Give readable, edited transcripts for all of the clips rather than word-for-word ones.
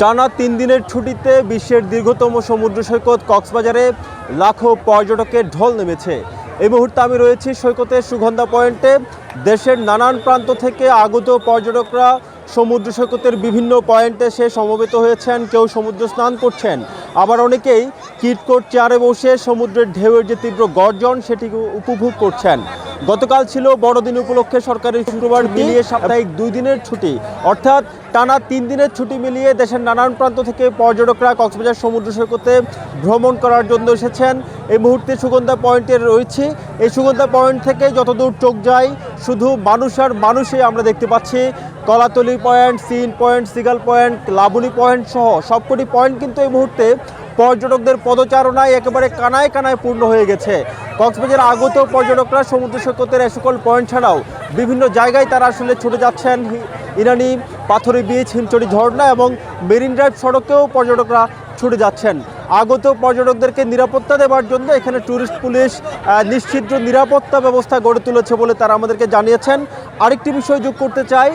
টানা 3 দিনের ছুটিতে বিশ্বের দীর্ঘতম সমুদ্র সৈকত কক্সবাজারে লাখো পর্যটকের ঢল নেমেছে। এই মুহূর্তে আমি রয়েছি সৈকতের সুগন্ধা পয়েন্টে। দেশের নানান প্রান্ত থেকে আগত পর্যটকরা সমুদ্র সৈকতের বিভিন্ন পয়েন্টে এসে সমবেত হয়েছেন। কেউ সমুদ্র স্নান করছেন, আবার অনেকেই কিটকোট চেয়ারে বসে সমুদ্রের ঢেউয়ের যে তীব্র গর্জন সেটিকে উপভোগ করছেন। গতকাল ছিল বড়দিন উপলক্ষে সরকারি শুক্রবার মিলিয়ে সাপ্তাহিক 2 দিনের ছুটি, অর্থাৎ টানা 3 দিনের ছুটি মিলিয়ে দেশের নানান প্রান্ত থেকে পর্যটকরা কক্সবাজার সমুদ্র সৈকতে ভ্রমণ করার জন্য এসেছেন। এই মুহূর্তে সুগন্ধা পয়েন্টে রয়েছি। এই সুগন্ধা পয়েন্ট থেকে যতদূর চোখ যায় শুধু মানুষ আর মানুষই আমরা দেখতে পাচ্ছি। কলাতলি পয়েন্ট, সিন point, seagull point, Laboni point সহ সবকটি পয়েন্ট কিন্তু এই মুহূর্তে পর্যটকদের পদচারণায় একেবারে কানায় কানায় পূর্ণ হয়ে গেছে। কক্সবাজারে আগত পর্যটকরা সমুদ্র সৈকতের সকল পয়েন্ট ছাড়াও বিভিন্ন জায়গায় তারা আসলে ছুটে যাচ্ছেন। ইরানি পাথরি বিচ, হিমচড়ি ঝর্ণা এবং মেরিন ড্রাইভ সড়কেও পর্যটকরা ছুটে যাচ্ছেন। আগত পর্যটকদেরকে নিরাপত্তা দেওয়ার জন্য এখানে ট্যুরিস্ট পুলিশ নিশ্চিদ্র নিরাপত্তা ব্যবস্থা গড়ে তুলেছে বলে তারা আমাদেরকে জানিয়েছেন। আরেকটি বিষয় যোগ করতে চাই,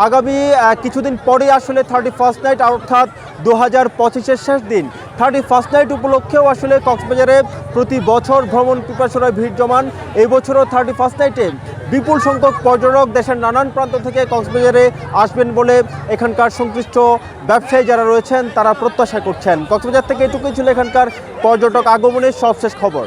আগামী কিছুদিন পরে আসলে 31st নাইট, অর্থাৎ 2025-এর শেষ দিন 31st নাইট উপলক্ষেও আসলে কক্সবাজারে প্রতি বছর ভ্রমণ পিপাসুরা ভিড় জমান। এই বছরও 31st নাইটে বিপুল সংখ্যক পর্যটক দেশের নানান প্রান্ত থেকে কক্সবাজারে আসবেন বলে এখানকার সংশ্লিষ্ট ব্যবসায়ী যারা রয়েছেন তারা প্রত্যাশা করছেন। কক্সবাজার থেকে এটুকুই ছিল এখানকার পর্যটক আগমনের সবশেষ খবর।